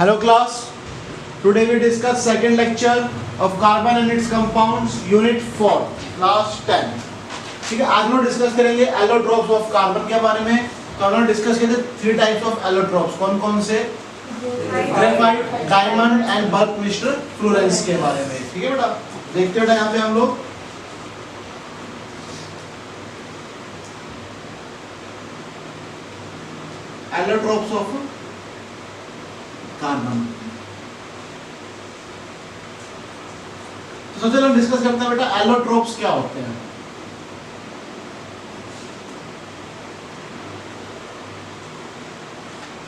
Hello class, today we discuss second lecture of carbon and its compounds unit 4 class 10. ठीक है, आज हम discuss करेंगे एलोट्रोप्स ऑफ कार्बन के बारे में। तो हमने डिस्कस किए थे 3 टाइप्स ऑफ एलोट्रोप्स, कौन कौन से? Graphite, diamond and bulk Mishra Florence के बारे में। ठीक है बेटा, देखते हैं यहाँ पे हम लोग एलोट्रोप्स ऑफ कार्बन। तो सबसे पहले हम डिस्कस करते हैं बेटा एलोट्रोप्स क्या होते हैं।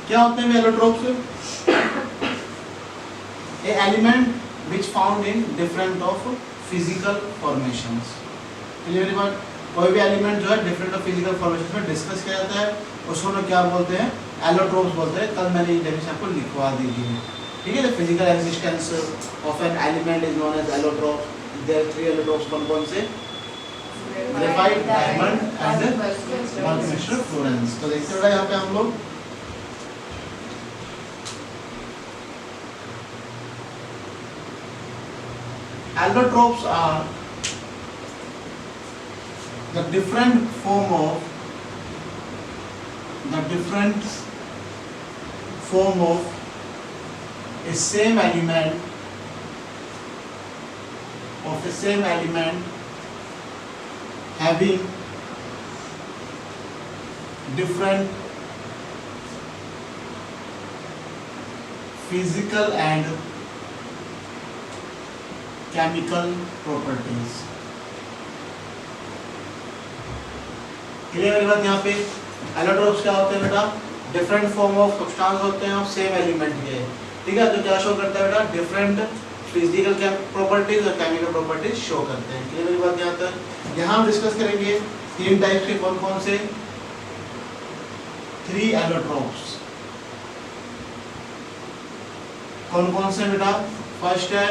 क्या होते हैं allotropes? A element which found in different of physical formations. Clear है बात? कोई भी एलिमेंट जो है डिफरेंट ऑफ फिजिकल फॉर्मेशंस में डिस्कस किया जाता है, उसको लोग क्या बोलते हैं? एलोट्रोप्स बोलते हैं। कल मैंने डेफिनेशन आपको लिखवा दी थी। ठीक है, the physical existence of an element is known as allotrope. There are 3 allotropes, कौन से? Graphite, diamond and buckminsterfullerene. तो देखते हैं यहाँ पे हम लोग allotropes are the different form of a same element having different physical and chemical properties। Clear है बात? यहाँ पे एलोट्रोप्स क्या होते हैं बेटा? डिफरेंट फॉर्म ऑफ सब्सटेंस होते हैं और सेम एलिमेंट के। ठीक है, तो क्या शो करता है बेटा? डिफरेंट फिजिकल प्रॉपर्टीज और केमिकल प्रॉपर्टीज शो करते हैं। क्लियर है बात? यहाँ तक यहाँ हम डिस्कस करेंगे 3 टाइप्स के, कौन कौन से? 3 एलोट्रोप्स। कौन कौन से बेटा? फर्स्ट है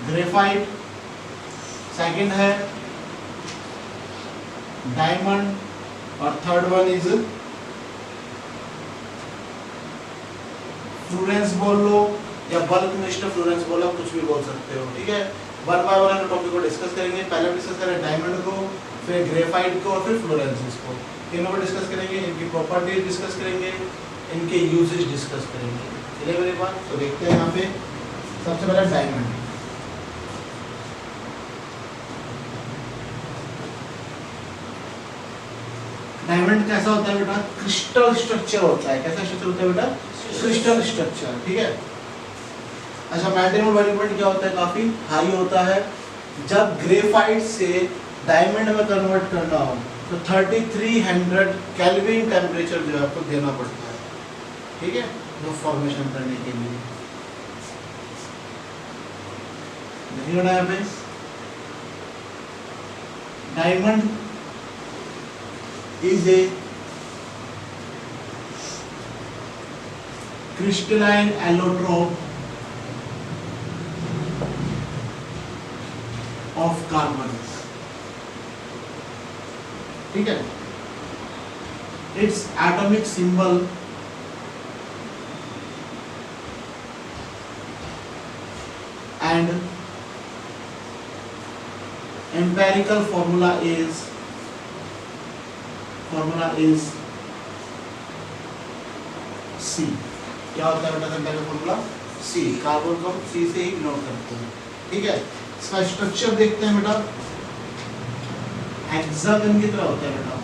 ग्रेफाइट, सेकंड है डायमंड और थर्ड वन इज फ्लोरेंस बोल लो या बल्क मिश्र फ्लोरेंस बोलो, कुछ भी बोल सकते हो। ठीक है, वन बाय वन टॉपिक को डिस्कस करेंगे। पहले डिस्कस करें डायमंड को, फिर ग्रेफाइट को और फिर फ्लोरेंस को। तीनों को डिस्कस करेंगे, इनकी प्रॉपर्टीज डिस्कस करेंगे, इनके यूजेज डिस्कस करेंगे। चलिए मेरी बात, तो देखते हैं यहाँ पे सबसे पहले डायमंड। डायमंड कैसा होता है बेटा? क्रिस्टल स्ट्रक्चर होता है। कैसा स्ट्रक्चर होता है बेटा? Crystal structure. ठीक है, अच्छा मेल्टिंग बॉइलिंग पॉइंट क्या होता है? काफी हाई होता है। जब ग्रेफाइट से डायमंड में कन्वर्ट करना हो तो 3300 केल्विन टेम्परेचर जो है आपको देना पड़ता है। ठीक है, वो फॉर्मेशन करने के लिए। नहीं होना है diamond is a crystalline allotrope of carbon। ठीक है, its atomic symbol and empirical formula is C। क्या होता है बेटा एम्पिरिकल फॉर्मूला? C। कार्बन को हम C से ही डिनोट करते हैं। ठीक है, इसका स्ट्रक्चर देखते हैं बेटा, हेक्सागन की तरह होता है बेटा।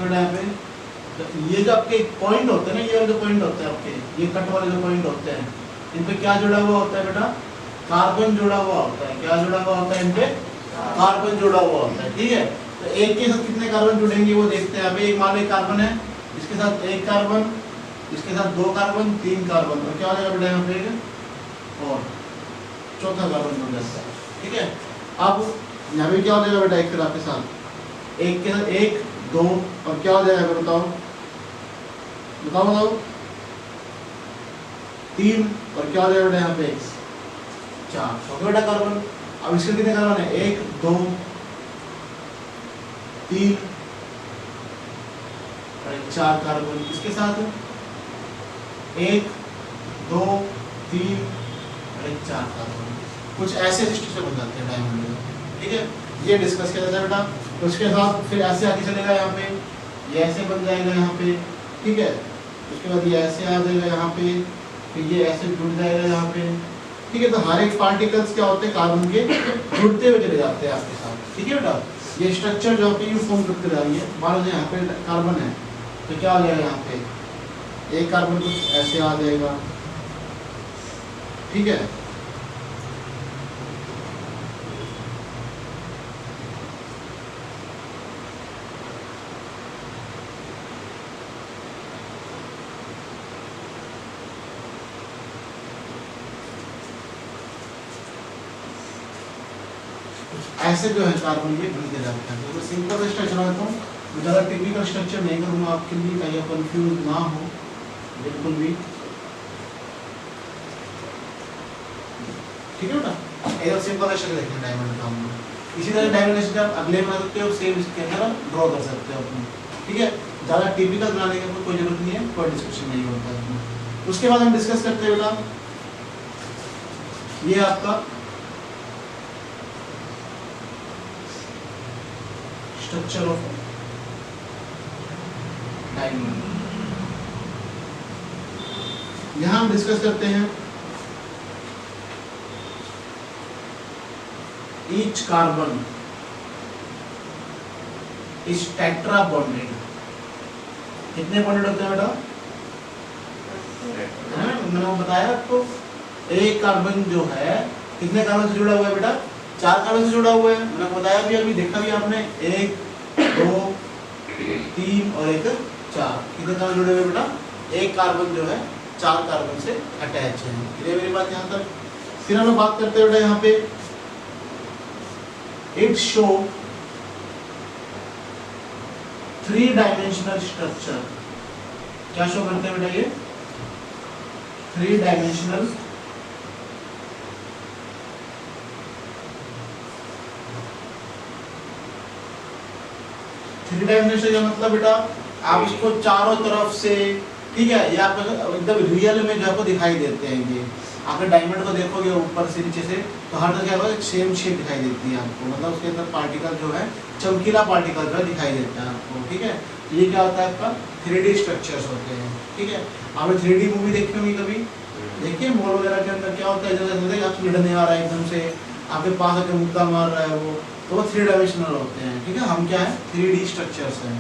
यहाँ पे तो ये जो आपके पॉइंट होते हैं ना, ये वाले जो पॉइंट होते हैं आपके, ये कट वाले जो पॉइंट होते हैं, इन पे क्या जुड़ा हुआ होता है बेटा? कार्बन जुड़ा हुआ होता है। क्या जुड़ा हुआ होता है? इन पे कार्बन जुड़ा हुआ होता है। ठीक है, तो एक के साथ कितने कार्बन जुड़ेंगे वो देखते हैं। अभी एक मान लो एक कार्बन है, इसके साथ एक कार्बन, इसके साथ 2 कार्बन 3 कार्बन, तो क्या हो जाएगा बेटा यहाँ पे और चौथा कार्बन जुड़ जाता है। ठीक है, अब यहाँ पे क्या हो जाएगा बेटा, एक फिर आपके साथ एक के साथ एक, दो और क्या हो जाएगा बताओ बताओ बताओ, तीन और क्या हो जाएगा बेटा यहाँ पे चार। तो बेटा कार्बन, अब इसके कितने कार्बन है, एक दो तीन और एक चार कार्बन। इसके साथ एक दो तीन और एक चार कार्बन। कुछ ऐसे स्ट्रक्चर बन जाते हैं डायमंड में। ठीक है, ये डिस्कस किया जाता है बेटा। तो उसके साथ फिर ऐसे आगे चलेगा, यहाँ पे ये ऐसे बन जाएगा यहाँ पे। ठीक है, उसके बाद ये ऐसे आ जाएगा यहाँ पे, फिर ये ऐसे जुड़ जाएगा यहाँ पे। ठीक है, तो हर एक पार्टिकल्स क्या होते हैं, कार्बन के जुड़ते हुए चले जाते हैं आपके साथ। ठीक है बेटा, ये स्ट्रक्चर जो पे यू फॉर्म करते जा रही है। मान लो यहाँ पे कार्बन है तो क्या आ जाएगा, यहाँ पे एक कार्बन कुछ ऐसे आ जाएगा। ठीक है, ऐसे जो है कार्बन ये बनते जाते हैं। तो सिंपल स्ट्रक्चर आता हूँ, ज़्यादा टिपिकल स्ट्रक्चर नहीं करूँगा आपके लिए, ताकि आप कंफ्यूज ना हो बिल्कुल भी। ठीक है बेटा, एक सिंपल स्ट्रक्चर देखते हैं डायमंड का हम लोग। इसी तरह डायमंड स्ट्रक्चर आप अगले बना सकते हो, सेम इसके अंदर ड्रॉ कर सकते हो अपने। ठीक है, ज़्यादा टिपिकल बनाने की कोई जरूरत नहीं है, कोई डिस्कशन नहीं होता है। उसके बाद हम डिस्कस करते हैं बेटा, ये आपका स्ट्रक्चर ऑफ डायमंड। यहां हम डिस्कस करते हैं each carbon is tetra bonded. कितने बॉन्डेड होते हैं बेटा, मैंने वो बताया आपको। एक कार्बन जो है कितने कार्बन से जुड़ा हुआ है बेटा, चार कार्बन से जुड़ा हुआ है। मैंने बताया भी, अभी देखा भी आपने, एक दो तीन और एक चार। कितने कार्बन जुड़े हुए बेटा, एक कार्बन जो है चार कार्बन से अटैच है। क्लियर मेरी बात यहाँ तक। फिर हम बात करते हैं बेटा यहाँ पे, इट शो 3 डायमेंशनल स्ट्रक्चर। क्या शो करते हैं बेटा ये, 3 डायमेंशनल थ्री डायमेंशन का मतलब बेटा, आप इसको चारों तरफ से, ठीक है, ये आपको एकदम रियल में जो आपको दिखाई देते हैं। ये आपने डायमंड को देखोगे ऊपर से नीचे से, तो हर जगह क्या सेम शेप दिखाई देती है आपको। मतलब उसके अंदर पार्टिकल जो है, चमकीला पार्टिकल जो है दिखाई देता है आपको। ठीक है, तो ये क्या होता है आपका 3D स्ट्रक्चर्स होते हैं। ठीक है, आपने 3D मूवी देखी होगी कभी, देखिए मॉल वगैरह के अंदर क्या होता है, जैसे आपको लड़ने आ रहा है एकदम से, आपके पास आके मुक्का मार रहा है वो, तो वो 3 डायमेंशनल होते हैं। ठीक है, हम क्या है 3D स्ट्रक्चर्स हैं।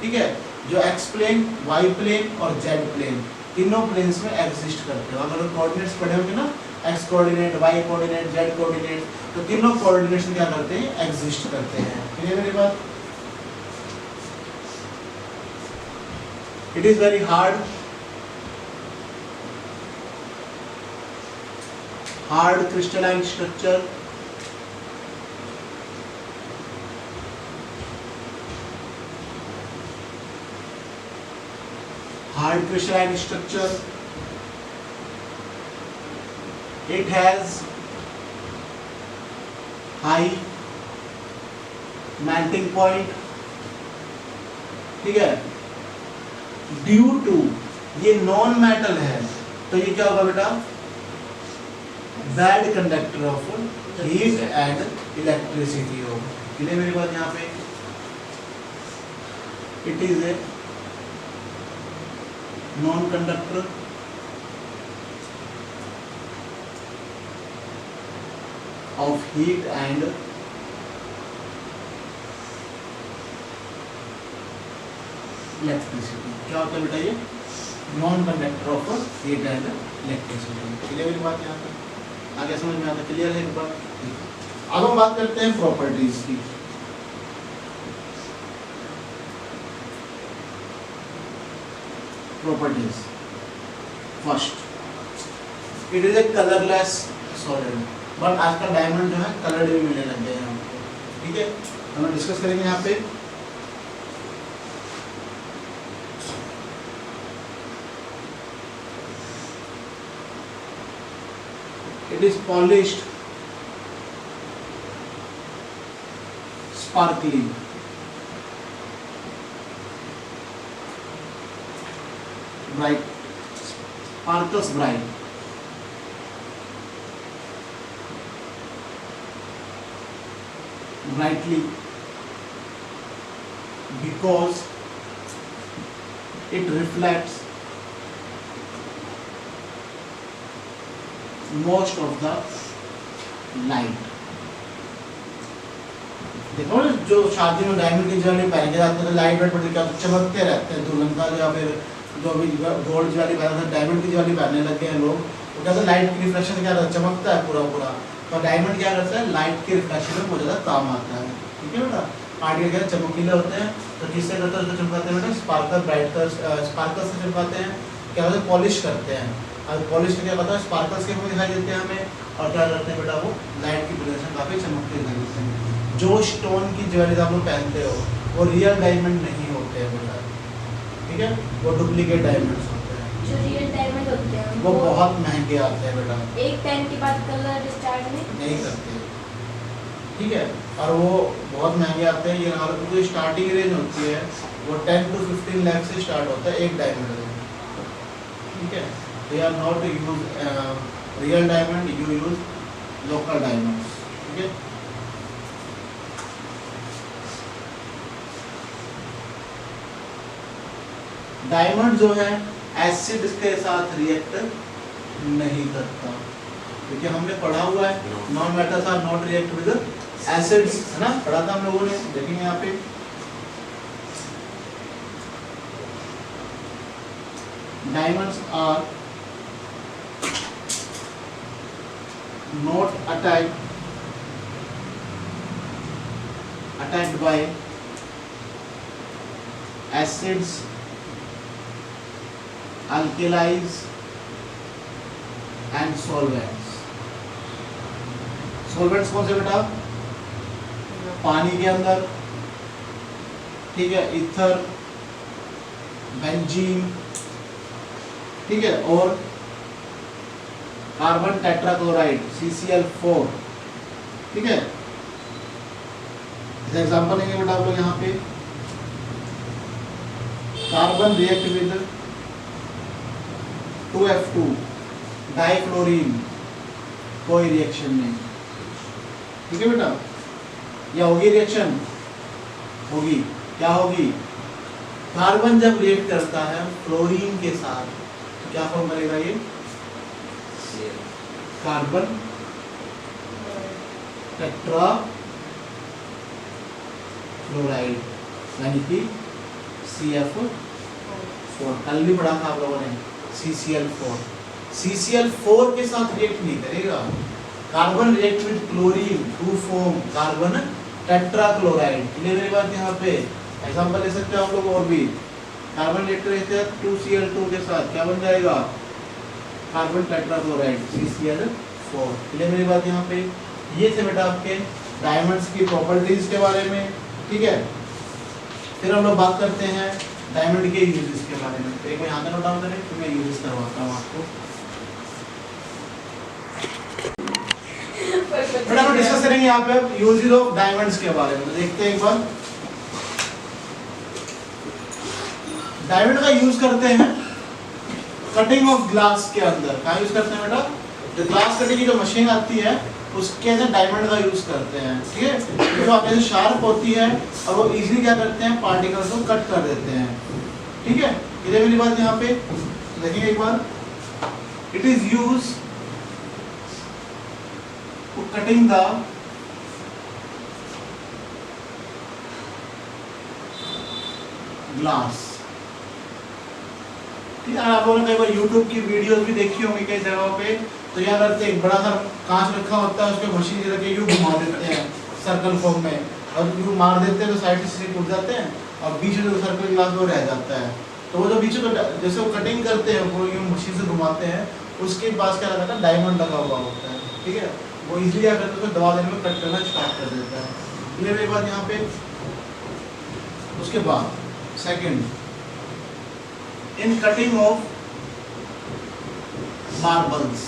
ठीक है, जो एक्स प्लेन, वाई प्लेन और जेड प्लेन, तीनों प्लेन्स में एग्जिस्ट करते हैं। अगर कोऑर्डिनेट्स पढ़े होंगे ना, X coordinate, Y coordinate, Z coordinate, तो तीनों कोऑर्डिनेट्स में क्या करते हैं, एग्जिस्ट करते हैं। क्लियर मेरी बात। It is very hard crystalline structure, hard crystalline structure. It has high melting point. ठीक है, ड्यू टू ये नॉन मेटल है, तो ये क्या होगा बेटा, bad conductor of heat and electricity होगा। क्लियर मेरी बात यहाँ पे। It is a non conductor of heat and electricity. क्या होता है बेटा ये, non conductor of heat and electricity. Clear मेरी बात यहाँ पे, आगे समझ में आता। क्लियर है एक बार। अब हम बात करते हैं प्रॉपर्टीज की। Properties first, it is A colourless solid, but आजकल डायमंड जो है कलर्ड भी मिलने लग गए हैं। ठीक है, हम डिस्कस करेंगे यहाँ पे। It is polished, sparkling, bright, sparkles bright, brightly, because it reflects most of the light। देखो ना, जो शादी में डायमंड की ज्वेलरी पहन के जाते हैं तो लाइट वेट पर क्या चमकते रहते हैं, दुल्हन का या फिर जो भी गोल्ड ज्वेलरी पहनते हैं, डायमंड की ज्वेलरी पहनने लग गए हैं लोग। वो क्या लाइट की रिफ्लेक्शन क्या चमकता है पूरा पूरा, तो डायमंड क्या करता है, लाइट के रिफ्लेक्शन में बहुत ज़्यादा काम आता है। ठीक है बेटा, पार्टिकल क्या चमकीले होते हैं, तो किससे करते हैं, उसको चमकाते हैं बेटा, स्पार्कल ब्राइट स्पार्कल से चमकाते हैं। क्या होता है, पॉलिश करते हैं, और पॉलिश में क्या होता है, स्पार्कल्स के दिखाई देते हैं हमें, और क्या करते हैं बेटा, वो लाइट की रिफ्लेक्शन काफ़ी चमकते दिखाई देते हैं। जो स्टोन की ज्वेलरी आप लोग पहनते हो वो रियल डायमंड नहीं होते हैं बेटा, ठीक है, वो डुप्लीकेट डायमंड्स होते हैं। जो रियल डायमंड होते हैं वो बहुत महंगे आते हैं बेटा, एक टाइम के बाद कलर स्टार्ट नहीं करते। ठीक है, और वो बहुत महंगे आते हैं। ये हमारे जो स्टार्टिंग रेंज होती है वो 10 to 15 लाख से स्टार्ट होता है एक डायमंड में। ठीक है, they are not use real diamond, you use local diamonds. ठीक है, डायमंड जो है एसिड के साथ रिएक्ट नहीं करता, क्योंकि हमने पढ़ा हुआ है non metals are not react with acids, है ना, पढ़ा था हम लोगों ने। देखेंगे यहाँ पे diamonds are not attacked by acids, alkalis and solvents। solvents कौन से बेटा, पानी के अंदर, ठीक है, ईथर, बेंजीन, ठीक है, और कार्बन टेट्राक्लोराइड CCl4। ठीक है, एग्जांपल लेंगे बेटा आप लोग यहाँ पे, कार्बन रिएक्ट विद 2F2 डाइफ्लोरीन, कोई रिएक्शन नहीं। ठीक है बेटा, या होगी रिएक्शन, होगी, क्या होगी, कार्बन जब रिएक्ट करता है फ्लोरीन के साथ तो क्या फॉर्म बनेगा, ये कार्बन टेट्रा फ्लोराइड, यानी कि CF4। कल भी पढ़ा था आप लोगों ने CCl4। CCl4 के साथ रिएक्ट नहीं करेगा, carbon react with chlorine to form carbon tetrachloride. Clear मेरी बात, यहाँ पे एग्जांपल ले सकते हो आप लोग और भी। कार्बन रिएक्ट रहते हैं 2Cl2 के साथ, क्या बन जाएगा, कार्बन टेट्राक्लोराइड CCl4। क्लियर मेरी बात यहाँ पे। ये थे बेटा आपके डायमंड्स की प्रॉपर्टीज के बारे में। ठीक है, फिर हम लोग बात करते हैं डायमंड के यूजेस के बारे में। तो एक बार यहाँ पे नोट डाउन करें, फिर मैं यूजेस करवाता हूँ आपको। बेटा हम डिस्कस करेंगे यहाँ पे यूजेस ऑफ डायमंड्स के बारे में। तो देखते हैं एक बार, डायमंड का यूज करते हैं कटिंग ऑफ ग्लास के अंदर। कहाँ यूज करते हैं बेटा, जो ग्लास कटिंग की जो मशीन आती है उसके अंदर डायमंड का यूज करते हैं। ठीक है, जो आपके शार्प होती है और वो इजीली क्या करते हैं, पार्टिकल्स को कट कर देते हैं। ठीक है, ये मेरी बात यहाँ पे देखिए एक बार, it is use to cutting the glass. ठीक है, आप लोगों ने कई बार YouTube की वीडियोस भी देखी होंगी कई जगहों पे, तो क्या करते हैं, एक बड़ा सा कांच रखा होता है, उसके मशीन रखे यूं घुमा देते हैं सर्कल फॉर्म में, और यूं मार देते हैं तो साइड से टूट जाते हैं, और बीच में जो सर्कल ग्लास वो रह जाता है। तो वो जो बीच में जैसे वो कटिंग करते हैं वो यूं मशीन से घुमाते हैं, उसके पास क्या रहता है, डायमंड लगा हुआ होता है, ठीक है। वो इजीली क्या करता है, उसको दबा देने में कट करना स्टार्ट कर देता है। क्लियर है बात यहाँ पे। उसके बाद second, in cutting of marbles,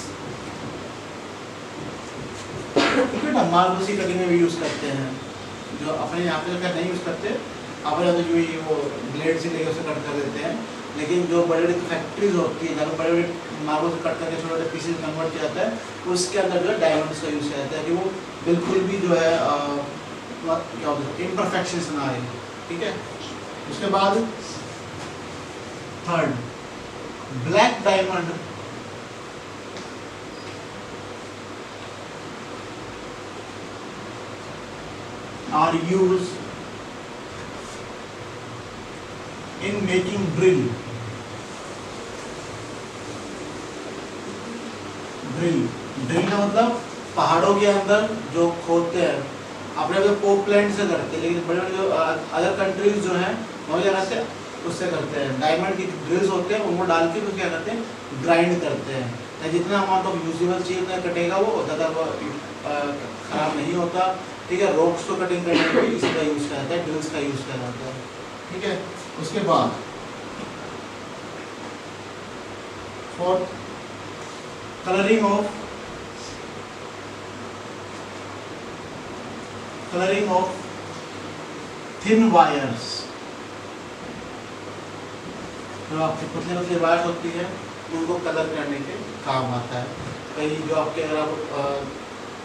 ठीक है ना, मार्बल्स की कटिंग में भी यूज करते हैं। जो अपने यहाँ पे नहीं यूज करते, अपने तो जो ये वो ब्लेड से लेकर उसे कट कर देते हैं, लेकिन जो बड़े बड़े फैक्ट्रीज होती है जहाँ पर बड़े बड़े मार्बल से कट करके छोटे छोटे पीसेज कन्वर्ट किया जाता है, उसके अंदर जो है डायमंड्स का यूज किया जाता है कि वो बिल्कुल भी जो है क्या होता है, इम्परफेक्शंस ना आए, ठीक है। उसके बाद third, black diamond are use in making drill का मतलब पहाड़ों के अंदर जो खोदते हैं, अपने तो पोपलैंड से करते हैं, लेकिन बड़े बड़े जो अदर कंट्रीज जो हैं वहाँ क्या करते हैं, उससे करते हैं। डायमंड की ड्रिल्स होते हैं, उनको डाल के वो क्या करते हैं, ग्राइंड करते हैं। जितना अमाउंट ऑफ यूजेबल चीज उतना कटेगा, वो ज़्यादा खराब नहीं होता, ठीक है। रॉक्स को कटिंग करने के लिए इसका यूज किया जाता है, ड्रिल्स का यूज किया जाता है, ठीक है। उसके बाद fourth, colouring of thin wires. जो आपकी पतली पतली वायर्स होती है, उनको कलर करने के काम आता है। कई जो आपके अगर आप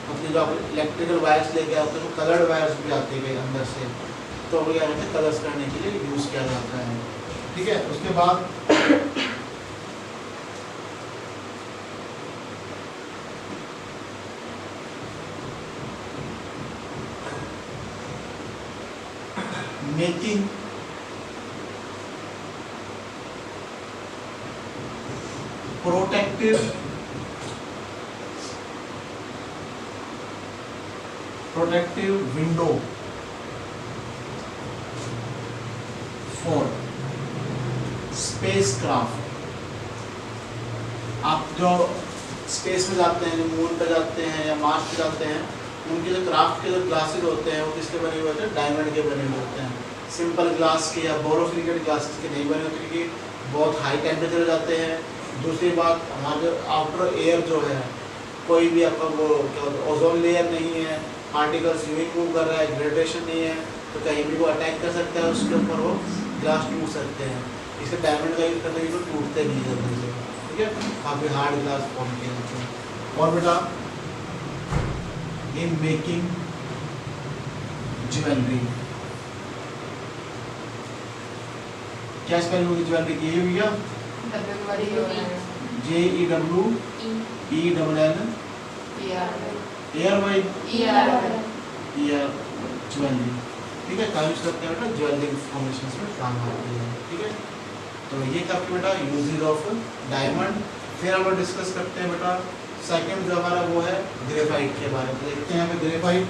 पतली जो आप इलेक्ट्रिकल वायर्स लेके आते हैं, तो कलर्ड वायर्स भी आते हैं अंदर से, तो वो क्या कहते हैं, कलर्स करने के लिए यूज किया जाता है, ठीक है। उसके बाद making protective window for spacecraft. आप जो स्पेस में जाते हैं, जो मून पे जाते हैं या मार्स पे जाते हैं, उनके जो क्राफ्ट के जो ग्लासेस होते हैं वो किसके बने हुए होते हैं, डायमंड के बने हुए होते हैं। सिंपल ग्लास के या बोरोसिलिकेट ग्लासेस के नहीं बने होते, क्योंकि बहुत हाई टेम्परेचर जाते हैं। दूसरी बात, हमारा जो आउटर एयर जो है, कोई भी आपका वो क्या होता है, ओजोन लेयर नहीं है, पार्टिकल स्विमिंग मूव कर रहा है, ग्रेडेशन नहीं है, तो कहीं भी वो अटैक कर सकता है, उसके ऊपर वो ग्लास टूट सकते हैं। इसे डायमंड का यूज करने की तो टूटते नहीं जल्दी से, ठीक है। काफ़ी हार्ड ग्लास फॉर्म किए जाते हैं। और बेटा, इन मेकिंग ज्वेलरी, क्या स्पेलिंग होगी ज्वेलरी की, ये भैया JEWLN ज्वेलरी, ठीक है। का यूज करते हैं बेटा, ज्वेलरी फॉर्मेशंस में काम आती है, ठीक है। तो ये काफी बेटा यूजेस ऑफ डायमंड। फिर हम लोग डिस्कस करते हैं बेटा सेकंड जो हमारा वो है ग्रेफाइट के बारे में। देखते हैं यहाँ पे ग्रेफाइट,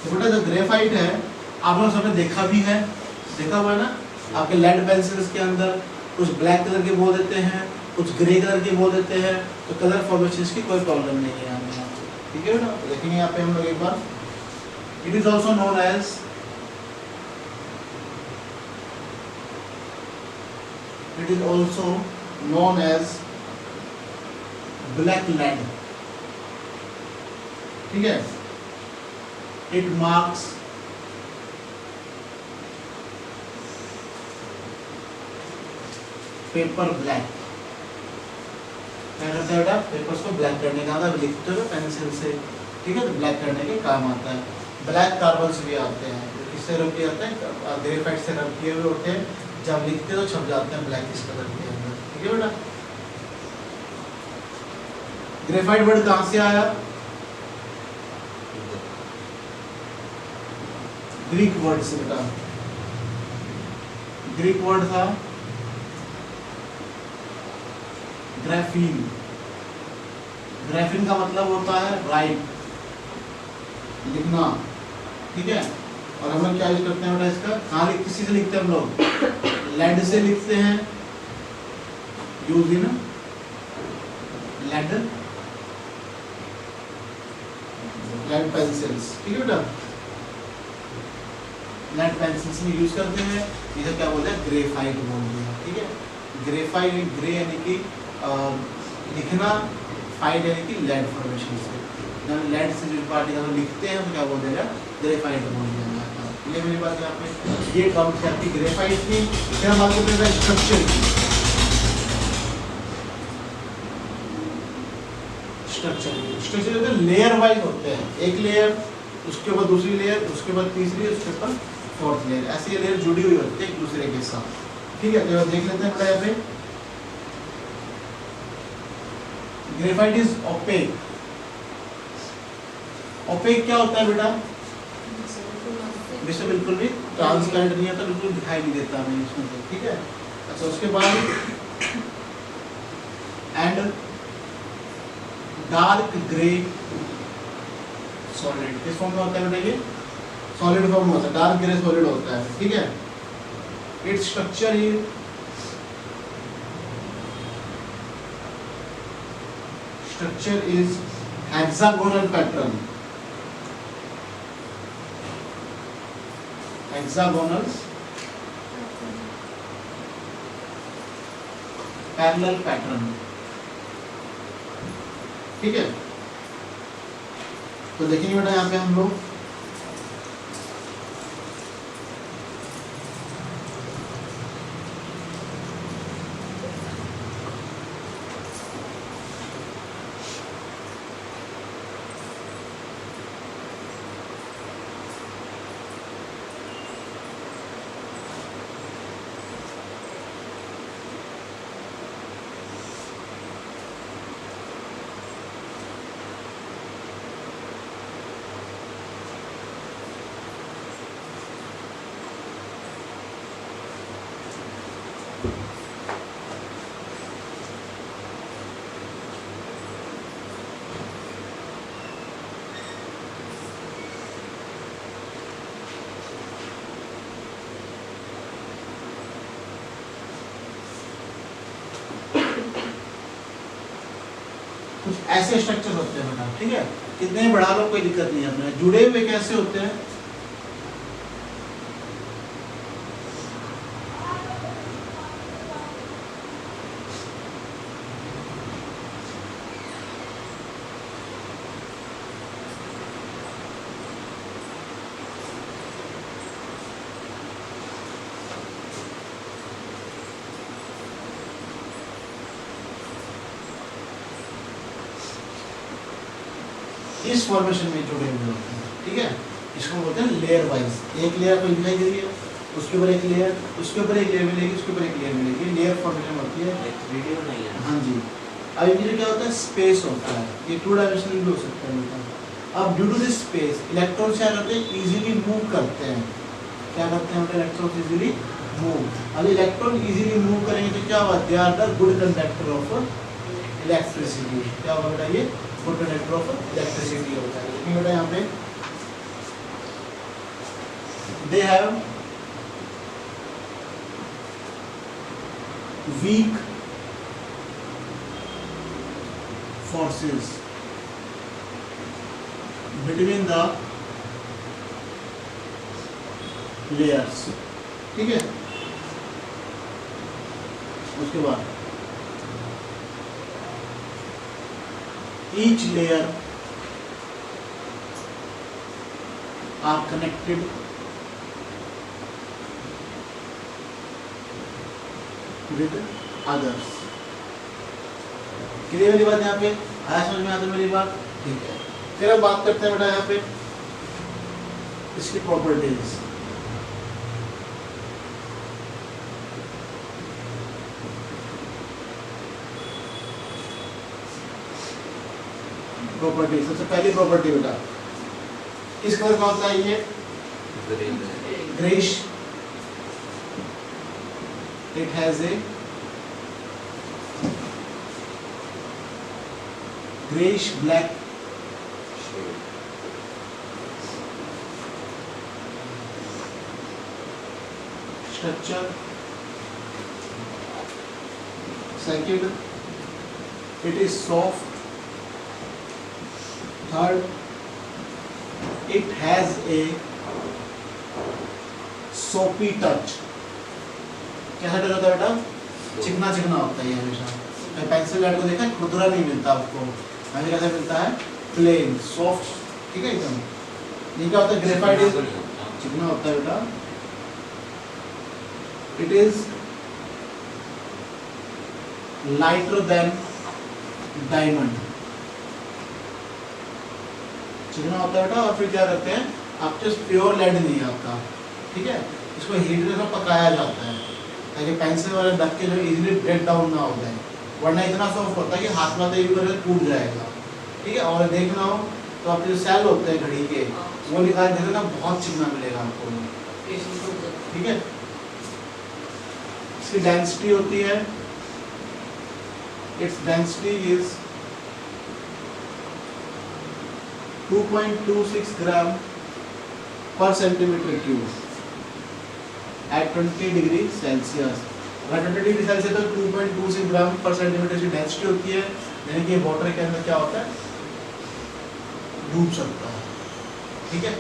तो बेटा जो ग्रेफाइट है, आप लोग सबने देखा भी है, देखा हुआ है ना, आपके लेड पेंसिल्स के अंदर कुछ ब्लैक कलर के बोल देते हैं, कुछ ग्रे कलर के बोल देते हैं, तो कलर फॉर्मेशन की कोई प्रॉब्लम नहीं है यहाँ पे, ठीक है बेटा। तो देखेंगे यहाँ पे हम लोग एक बार, it is also known as black lead, ठीक है। इट मार्क्स पेपर ब्लैक, क्या करता है बेटा, पेपर्स को ब्लैक करने का आता है, लिखते हुए पेंसिल से, ठीक है, तो ब्लैक करने के काम आता है। ब्लैक कार्बन्स भी आते हैं, किससे रब किए जाते हैं, ग्रेफाइट से रब किए हुए होते हैं, जब लिखते तो छप जाते हैं ब्लैक इस कलर के अंदर, ठीक है बेटा। ग्रेफाइट वर्ड कहाँ से आया, ग्रीक वर्ड से बेटा। ग्रीक वर्ड था ग्राफीन। ग्राफीन का मतलब होता है राइट, लिखना, ठीक है। और हम लोग क्या यूज करते हैं बेटा इसका, कहाँ किसी से लिखते हैं हम लोग, लेड से लिखते हैं, use in lead lead pencils, ठीक है बेटा, लेड पेंसिल्स में यूज करते हैं। इसे क्या बोलते हैं, ग्रेफाइट बोलते हैं, ठीक है। ग्रेफाइट, ग्रे यानी कि लिखना, फाइट यानी कि लेड फॉर्मेशन से, लेड से जो पार्टी हम लिखते हैं तो क्या बोलते हैं, ग्रेफाइट बोलते हैं। ये मेरी बात यहाँ पे ये काम से आपकी ग्रेफाइट की। फिर हम बात करते हैं स्ट्रक्चर की। स्ट्रक्चर जो लेयर वाइज होते हैं, एक लेयर, उसके बाद दूसरी लेयर, उसके बाद तीसरी, उसके ऊपर फोर्थ लेयर, ऐसे ये लेयर जुड़ी हुई होती है एक दूसरे के साथ, ठीक है। तो देख लेते हैं बेटा यहाँ पे, ग्रेफाइट इज ओपेक। ओपेक क्या होता है बेटा, विषय बिल्कुल भी ट्रांसपेरेंट नहीं होता, बिल्कुल दिखाई नहीं देता हमें इसमें से, ठीक है। अच्छा, उसके बाद एंड डार्क ग्रे सॉलिड, किस फॉर्म में होता है बेटा, ये सॉलिड फॉर्म में होता है, डार्क ग्रे सॉलिड होता है, ठीक है। Its structure is hexagonal pattern, hexagonal parallel pattern, ठीक है। तो देखेंगे बेटा यहाँ पे हम लोग कुछ ऐसे स्ट्रक्चर होते हैं बेटा, ठीक है। कितने बढ़ा लो कोई दिक्कत नहीं है, अपने जुड़े हुए कैसे होते हैं, इस फॉर्मेशन में जुड़े हुए होते हैं, ठीक है। इसको बोलते हैं लेयर वाइज, एक लेयर को दिखाई दे रही है, उसके ऊपर एक लेयर, उसके ऊपर एक लेयर मिलेगी, उसके ऊपर एक लेयर मिलेगी, लेयर फॉर्मेशन होती है। वीडियो नहीं है। हाँ जी। अब इनके क्या होता है, स्पेस होता है, ये 2 डायमेंशनल भी हो सकता है बेटा। अब due to this space electron क्या करते हैं, इजीली मूव करते हैं, क्या करते हैं बेटा, इलेक्ट्रॉन इजीली मूव। अब इलेक्ट्रॉन इजीली मूव करेंगे तो क्या होगा, they are the good conductor of electricity, क्या होगा बेटा, ये गुड कंडक्टर ऑफ इलेक्ट्रिसिटी होता है। लेकिन बेटा यहाँ पे they have week forces between the layers, ठीक है। उसके बाद each layer are connected with others। Clear वाली बात यहाँ पे आया, समझ में आता है मेरी बात, ठीक है। फिर अब बात करते हैं बेटा यहाँ पे इसकी प्रॉपर्टीज। प्रॉपर्टी, सबसे पहली प्रॉपर्टी बेटा किस कलर का होता है, ये greyish, it has a grayish black structure. Second, it is soft. Third, it has a soapy touch. कैसा टच होता है बेटा? चिकना चिकना होता है ये हमेशा। पेंसिल लेड को देखा है, खुरदुरा नहीं मिलता आपको, हमें कैसा मिलता है? प्लेन सॉफ्ट, ठीक है एकदम। ये क्या होता है? ग्रेफाइट इज चिकना होता है बेटा। It is lighter than diamond, चिकना होता है बेटा। और फिर क्या करते हैं, आपके प्योर लेड नहीं है आपका, ठीक है, इसको हीट में पकाया जाता है ताकि पेंसिल वाले ढक के जो इजीली ब्रेक डाउन ना हो जाए, वरना इतना सॉफ्ट होता है कि हाथ में तो टूट जाएगा, ठीक है। और देखना हो तो आपके जो सेल होते हैं घड़ी के, वो निकाल देते ना, बहुत चिकना मिलेगा आपको, ठीक है। इसकी डेंसिटी होती है, इट्स डेंसिटी इज 2.26 ग्राम पर centimetre cube at 20 degree Celsius. अगर 20 डिग्री सेल्सियस तो 2.26 ग्राम पर सेंटीमीटर की डेंसिटी होती है, यानी कि वाटर के अंदर क्या होता है? डूब सकता है, ठीक है।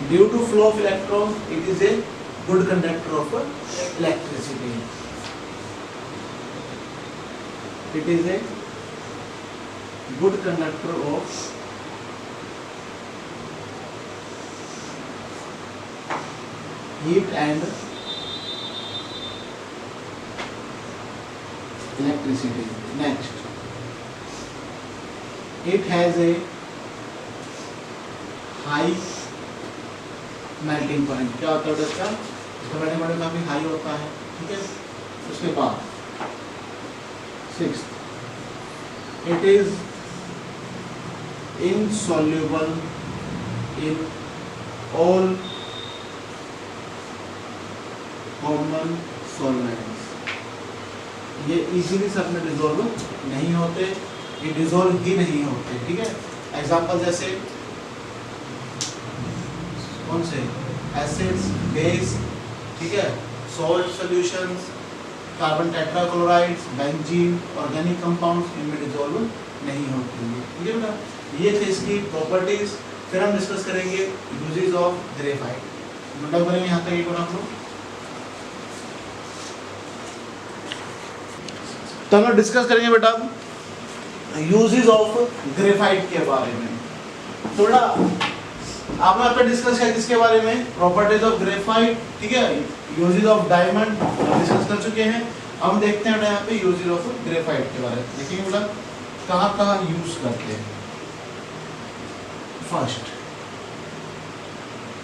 Due to flow of electron it is a good conductor of electricity. It is a good conductor of heat and electricity. Next, it has a high melting point. क्या होता है इसका? इसका melting point काफी हाई होता है, ठीक है। उसके बाद 6th, it is insoluble in all common solvents. ये इजीली सब में डिजोल्व नहीं होते, ये डिजोल्व ही नहीं होते, ठीक है। एग्जांपल जैसे कौन से? एसिड्स, बेस, ठीक है, salt solutions, carbon tetrachlorides, benzene, organic compounds, इनमें डिजोल्व नहीं होते, ठीक है बेटा। ये थे इसकी प्रॉपर्टीज। फिर हम डिस्कस करेंगे यूजेस ऑफ ग्रेफाइट। मतलब करेंगे यहाँ तक, एक आप लोग तो हम डिस्कस करेंगे बेटा यूजेस ऑफ ग्रेफाइट के बारे में। थोड़ा आपने यहाँ पे डिस्कस किया किसके बारे में? प्रॉपर्टीज ऑफ ग्रेफाइट, ठीक है। यूजेस ऑफ डायमंड डिस्कस कर चुके हैं। अब देखते हैं बेटा यहाँ पे यूजेस ऑफ ग्रेफाइट के बारे में। देखिए बेटा कहाँ कहाँ यूज करते हैं। First,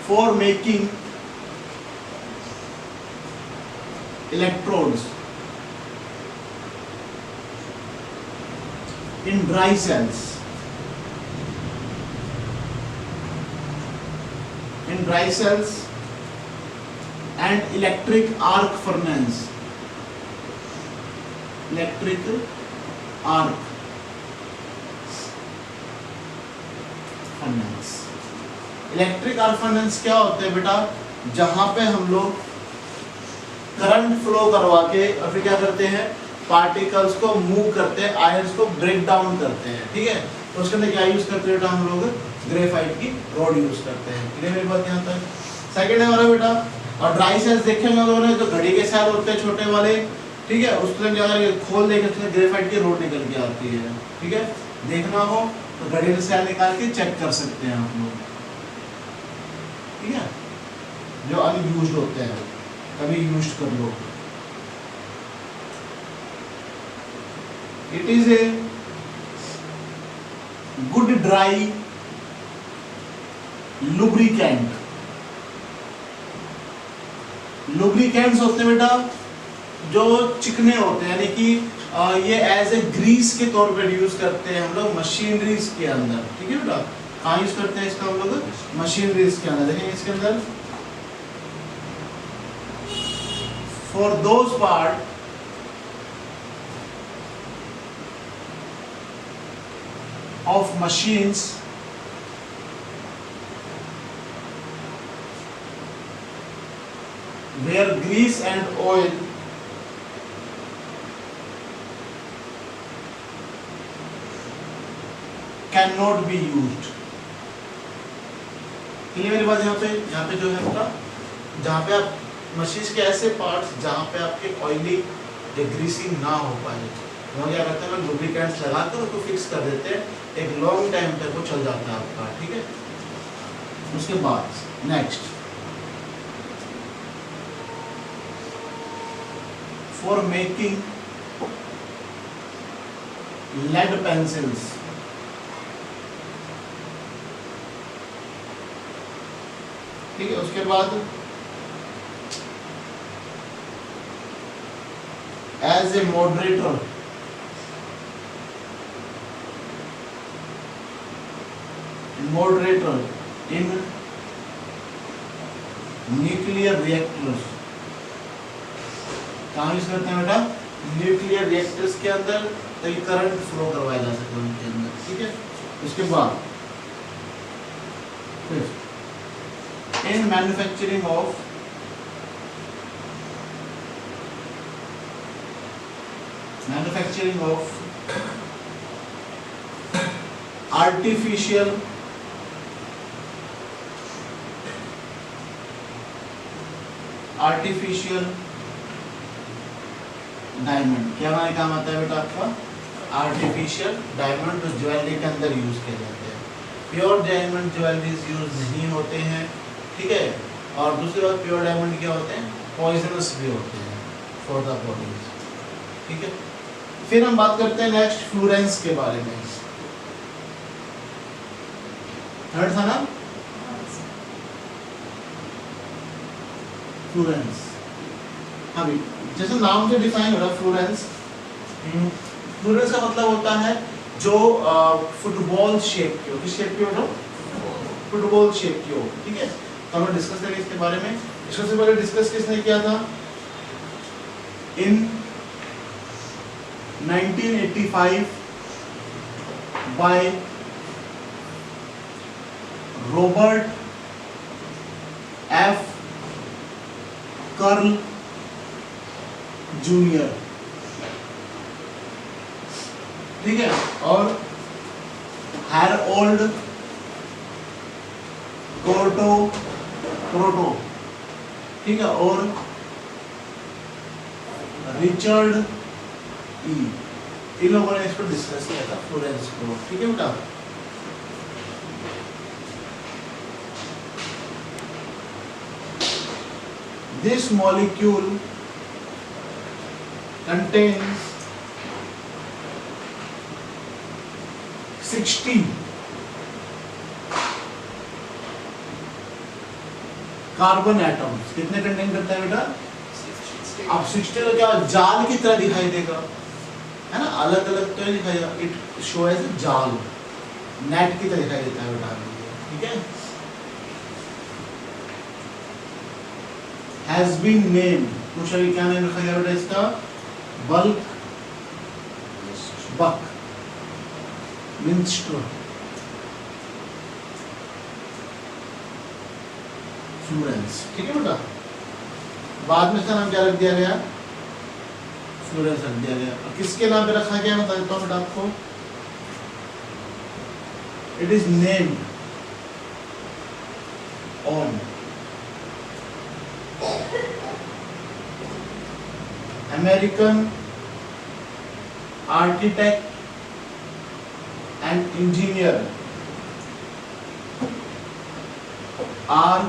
for making electrodes in dry cells. In dry cells and electric arc furnace. Electric arc furnace. Electric arc furnace क्या होता है बेटा? जहां पे हम लोग करंट फ्लो करवा के और फिर क्या करते हैं? पार्टिकल्स को मूव करते हैं, आयंस को ब्रेक डाउन करते हैं, ठीक है। तो उसके अंदर क्या यूज करते हैं बेटा? हम लोग ग्रेफाइट की रॉड यूज करते हैं, क्लियर मेरी बात यहाँ तक? सेकंड है हमारा बेटा, और ड्राई सेल्स देखे हम लोगों ने, जो घड़ी के सेल होते हैं छोटे वाले, ठीक है, उसके अंदर क्या खोल देके उसमें ग्रेफाइट की रॉड निकल के आती है, ठीक है। देखना हो तो घड़ी के सेल निकाल के चेक कर सकते हैं आप लोग, ठीक है, जो अनयूज्ड होते हैं, कभी यूज कर लो। It is a good dry lubricant. Lubricants होते हैं बेटा जो चिकने होते हैं, यानी कि ये एज ए ग्रीस के तौर पर यूज करते हैं हम लोग मशीनरीज के अंदर, ठीक है बेटा। कहाँ यूज करते हैं इसका हम लोग? मशीनरीज के अंदर। देखेंगे इसके अंदर, for those part of machines where grease and oil cannot be used। मेरी बात यहाँ पे जो है आपका, जहाँ पे आप मशीन के ऐसे पार्ट्स जहाँ पे आपके ऑयली या ग्रीसिंग ना हो पाए, वहाँ क्या करते हैं, लुब्रिकेंट्स लगाकर उसको फिक्स कर देते हैं, एक लॉन्ग टाइम तक वो चल जाता है आपका, ठीक है। उसके बाद next, for making lead pencils, ठीक है। उसके बाद as a moderator in nuclear reactors, कहाँ यूज करते हैं बेटा, न्यूक्लियर रिएक्टर्स के अंदर, ताकि करंट फ्लो करवाया जा सके उनके अंदर, ठीक है। उसके बाद in manufacturing of artificial diamond, क्या हमारे काम आता है बेटा आपका, आर्टिफिशियल डायमंड जो ज्वेलरी के अंदर यूज किए जाते हैं। प्योर डायमंड ज्वेलरीज यूज नहीं होते हैं, ठीक है। और दूसरी बात, प्योर डायमंड क्या होते हैं, पॉइजनस भी होते हैं फॉर द बॉडी, ठीक है। फिर हम बात करते हैं नेक्स्ट फ्लोरेंस के बारे में, थर्ड था ना फ्लोरेंस। हाँ भाई, जैसे नाम से डिफाइन हो रहा है फ्लोरेंस, फ्लोरेंस का मतलब होता है जो फुटबॉल शेप की हो, किस शेप की हो, फुटबॉल शेप की हो, ठीक है। तो हम डिस्कस करेंगे इसके बारे में। इसको से पहले डिस्कस किसने किया था, इन 1985 by Robert F curl junior, ठीक है। और हैरोल्ड क्रोटो, ठीक है। और रिचर्ड ई, इन लोगों ने इसको डिस्कस किया था फ्लोरेंस को, ठीक है बेटा। This molecule contains 60 carbon atoms, कितने कंटेन करता है बेटा, अब 60 तो क्या जाल की तरह दिखाई देगा, है ना, अलग अलग तो दिखाएगा, इट शो एज जाल, नेट की तरह दिखाई देता है बेटा, ठीक है। हैज बीन नेम्ड, पूछा कि क्या नेम रखा गया बेटा इसका, बल्क बक मिंस्टर फ्लोरेंस, ठीक है बेटा। बाद में इसका नाम क्या रख दिया गया, फ्लोरेंस रख दिया गया। और किसके नाम पे रखा गया बता देता हूँ बेटा आपको, it is named on American architect and engineer R.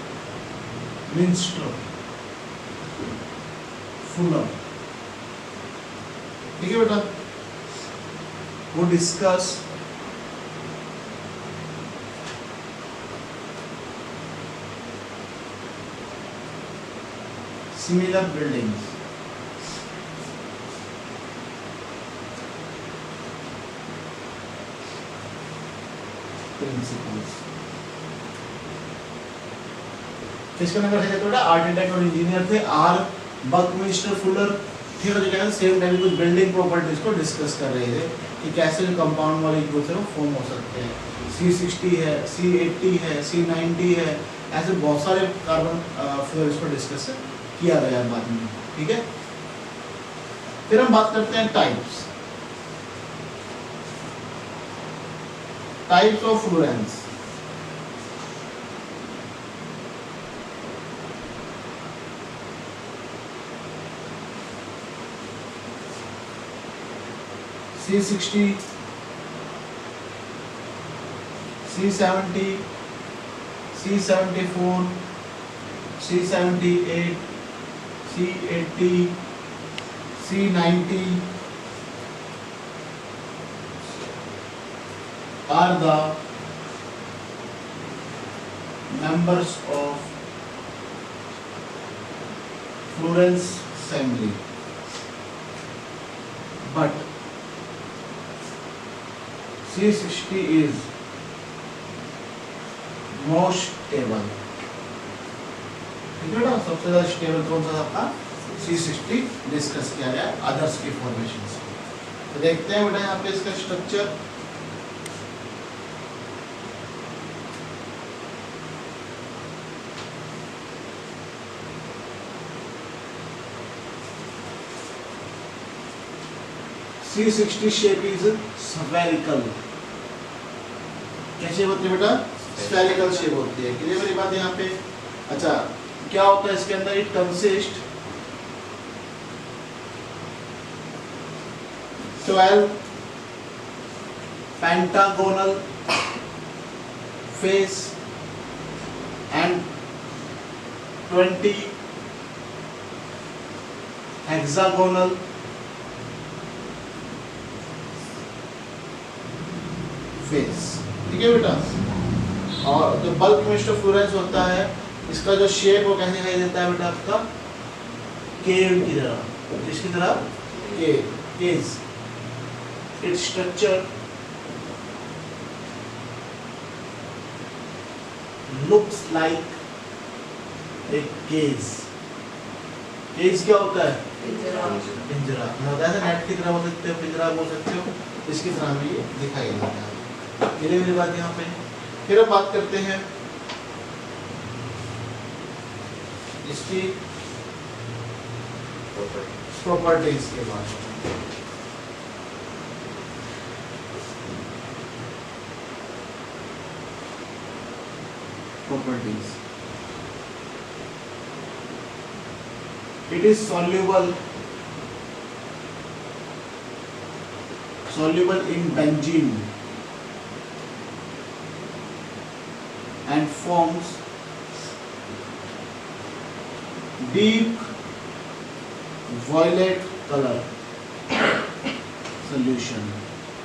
Buckminster Fuller, ठीक है बेटा। वो डिस्कस similar buildings, principles, किसका नाम रखा जाता है, आर्किटेक्ट और इंजीनियर थे आर बकमिस्टर फुलर, ठीक है। जो क्या सेम टाइम कुछ बिल्डिंग प्रॉपर्टीज को डिस्कस कर रहे थे कि कैसे जो कंपाउंड मॉलिक्यूल्स है वो फॉर्म हो सकते हैं। C60 है, C80 है, C90 है, ऐसे बहुत सारे कार्बन फ्लोरेंस को डिस्कस किया गया है बाद में, ठीक है। फिर हम बात करते हैं types of Florence. C60, C70, C74, C78, C80, C90 are the members of Florence family, but C60 is most stable, ठीक है ना। सबसे ज्यादा स्टेबल कौन सा आपका C60 डिस्कस किया गया अदर्स के फॉर्मेशन से। तो देखते हैं बेटा यहाँ पे इसका structure. C60 shape is spherical. कैसे होती है बेटा? स्फेरिकल शेप होती है। क्लियर मेरी बात यहाँ पे? अच्छा, क्या होता है इसके अंदर? It consist 12 pentagonal face and 20 hexagonal face, ठीक है बेटा। और जो बल्क मिक्स्ड फ्लोरेंस होता है, इसका जो शेप वो कैसे दिखाई देता है बेटा? आपका केव की तरह। किसकी तरह? Cage. Its structure looks like a cage. Cage क्या होता है? पिंजरा। नेट की तरह बोल सकते हो, पिंजरा बोल सकते हो, इसकी तरह में ये दिखाई देता है। क्लियर मेरी बात यहाँ पे? फिर हम बात करते हैं इसकी प्रॉपर्टीज के बारे में। Properties, it is soluble in benzene and forms deep violet color solution।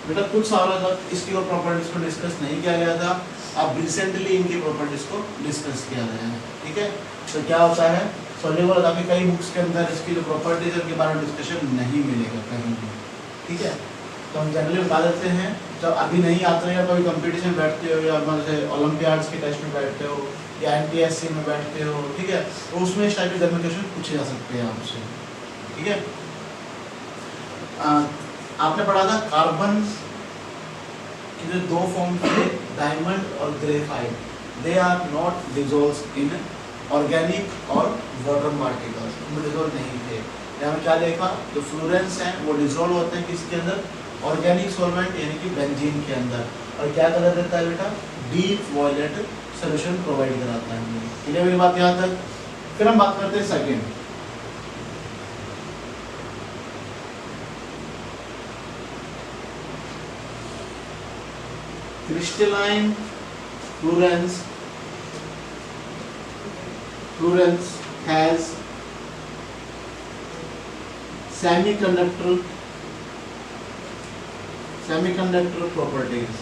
बेटा कुछ सालों तक इसकी और प्रॉपर्टीज को डिस्कस नहीं किया गया था, अब रिसेंटली इनकी प्रॉपर्टीज को डिस्कस किया गया है, ठीक है। तो क्या होता है? सॉल्युबल होता है। कई बुक्स के अंदर इसकी जो प्रॉपर्टीज है उनके बारे में डिस्कशन नहीं मिलेगा कहीं भी, ठीक है। तो हम जनरली बता देते हैं, जब अभी नहीं आते हैं या कभी कंपटीशन बैठते हो या मतलब ओलंपियाड्स के टेस्ट में बैठते हो या NTSC में बैठते हो, ठीक है, तो उसमें इस टाइप के जनरल क्वेश्चन पूछे जा सकते हैं आपसे, ठीक है। आपने पढ़ा था कार्बन की जो दो फॉर्म थे, डायमंड और graphite, they are not dissolved in organic और वाटर पार्टिकल्स, उनमें डिसॉल्व नहीं थे। यहाँ में क्या देखा? जो फ्लोरेंस हैं वो डिसॉल्व होते हैं किसके अंदर? ऑर्गेनिक सॉल्वेंट यानी कि बेंजीन के अंदर। और क्या कलर देता है बेटा? डीप वॉयलेट सोल्यूशन प्रोवाइड कराता है। क्लियर मेरी बात यहाँ तक? फिर हम बात करते हैं second, crystalline Florence has semiconductor properties।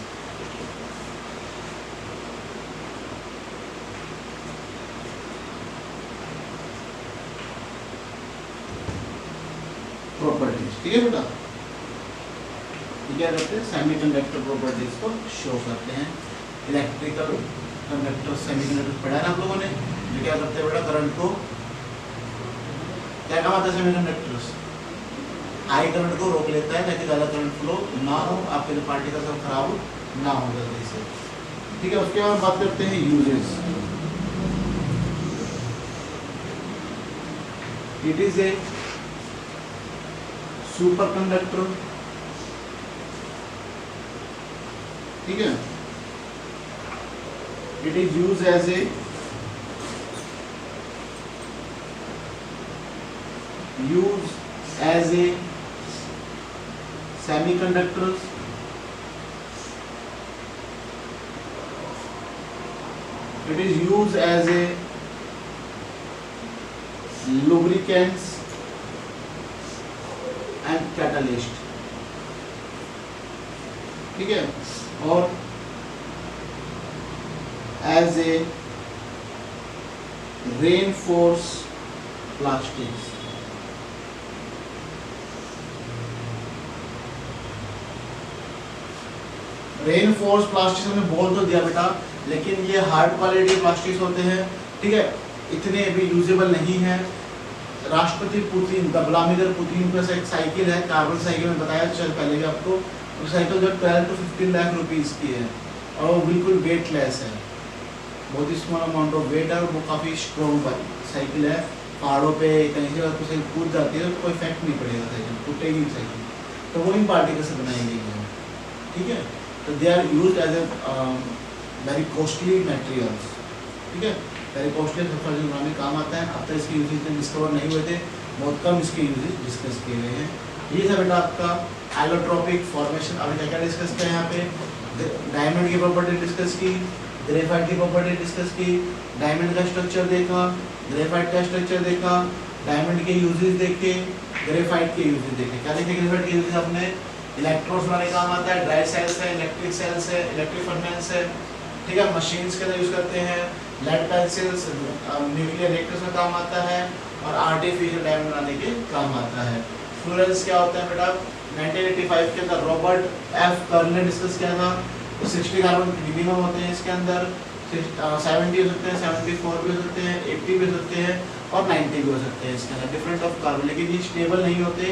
ठीक है बेटा? क्या करते हैं? सेमीकंडक्टर प्रॉपर्टीज को शो करते हैं। इलेक्ट्रिकल कंडक्टर सेमीकंडक्टर पढ़ा है ना आप लोगों ने? जो क्या करते हैं बेटा? करंट को क्या काम आता है? सेमीकंडक्टर्स हाई करंट को रोक लेता है ताकि ज़्यादा करंट फ्लो ना हो, आपके जो पार्टिकल सब खराब ना हो जल्दी से, ठीक है। उसके बाद बात करते हैं uses. It is a super conductor, ठीक है, it is use as a semiconductors, it is used as a lubricants and catalyst, ठीक है, और as a reinforced plastics, reinforce plastics हमने बोल तो दिया बेटा, लेकिन ये हार्ड क्वालिटी प्लास्टिक्स होते हैं, ठीक है, इतने भी यूजेबल नहीं है। राष्ट्रपति पुतिन, व्लादिमीर पुतिन का एक साइकिल है, कार्बन साइकिल में बताया चल पहले भी आपको, वो साइकिल जो 12 to 15 लाख रुपीस की है और वो बिल्कुल वेटलेस है, बहुत ही स्मॉल अमाउंट ऑफ वेट है और वो काफ़ी स्ट्रॉन्ग साइकिल है। पहाड़ों पे कहीं से अगर साइकिल कूद जाती है तो कोई इफेक्ट नहीं पड़ेगा, साइकिल टूटेगी साइकिल, तो वो इन पार्टिकल से बनाई गई है, ठीक है। तो they are use as a very costly materials, ठीक है, वेरी कॉस्टली फर्टिलाइजर में काम आता है। अब तक इसके यूजेज डिस्कवर नहीं हुए थे, बहुत कम इसके यूजेज डिस्कस किए गए हैं। ये था बेटा आपका एलोट्रोपिक फॉर्मेशन। अभी क्या क्या डिस्कस किया यहाँ पे, डायमंड की प्रॉपर्टी डिस्कस की, ग्रेफाइट की प्रॉपर्टी डिस्कस की, डायमंड का स्ट्रक्चर देखा, ग्रेफाइट का स्ट्रक्चर देखा, डायमंड के यूजेज देखे, ग्रेफाइट के यूजेज देखे। क्या देखे ग्रेफाइट के यूजेज अपने, इलेक्ट्रोड्स बनाने काम आता है, ड्राई सेल्स है, इलेक्ट्रिक सेल्स है, इलेक्ट्रिक फर्नेस है, ठीक है, मशीन्स के अंदर यूज करते हैं, लेड पेंसिल्स न्यूक्लियर रिएक्टर्स में काम आता है और आर्टिफिशियल डायमंड बनाने के काम आता है। फ्लोरेंस क्या होता है बेटा, 1985 के अंदर रॉबर्ट एफ कर्ल ने डिस्कस किया था। तो 60 कार्बन मिनिमम होते हैं इसके अंदर, 70 हो सकते हैं, 74 भी हो सकते हैं, 80 भी हो सकते हैं और 90 भी हो सकते हैं इसके अंदर, डिफरेंट ऑफ कार्बन, लेकिन ये स्टेबल नहीं होते।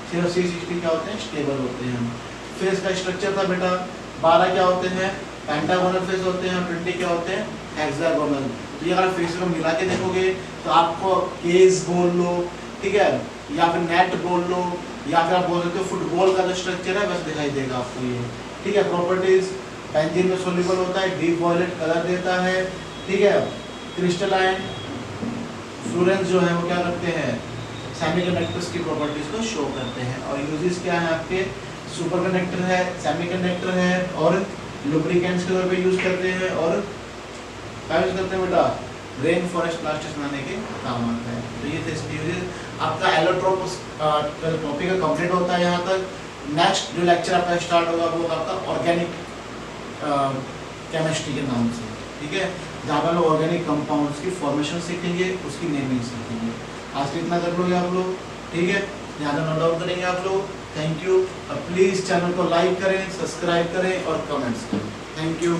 सिर्फ C60 क्या होते हैं, स्टेबल होते हैं। फिर इसका स्ट्रक्चर था बेटा, 12 क्या होते हैं, पेंटागोनल फेस होते हैं, 20 क्या होते हैं, हेक्सागोनल। तो ये अगर फेस को मिला के देखोगे तो आपको केस बोल लो, ठीक है, या फिर नेट बोल लो, या फिर आप बोल सकते हो फुटबॉल का जो स्ट्रक्चर है बस दिखाई देगा आपको ये, ठीक है। प्रॉपर्टीज, बेंजीन में सोल्यूबल होता है, डीप वॉयलेट कलर देता है, ठीक है। क्रिस्टलाइन फ्लोरेंस जो है वो क्या करते हैं, सेमीकंडक्टर्स की प्रॉपर्टीज को शो करते हैं। और यूजेस क्या है आपके, सुपर कंडक्टर है, सेमीकंडक्टर है और लुब्रिकेंट्स के तौर पे यूज करते हैं और क्या यूज करते हैं बेटा, रेन फॉरेस्ट प्लास्टिक्स बनाने के काम आता है। तो ये थे इसके यूजेस। आपका एलोट्रोप टॉपिक का कंप्लीट होता है यहाँ तक। नेक्स्ट जो लेक्चर आपका स्टार्ट होगा वो आपका ऑर्गेनिक केमिस्ट्री के नाम से, ठीक है, जहाँ पर लोग ऑर्गेनिक कंपाउंड्स की फॉर्मेशन सीखेंगे, उसकी नेमिंग सीखेंगे। आज तो इतना कर लोगे आप लोग, ठीक है, ज़्यादा नोट डाउन करेंगे आप लोग। Thank you. और प्लीज़ चैनल को लाइक करें, सब्सक्राइब करें और कमेंट्स करें। Thank you.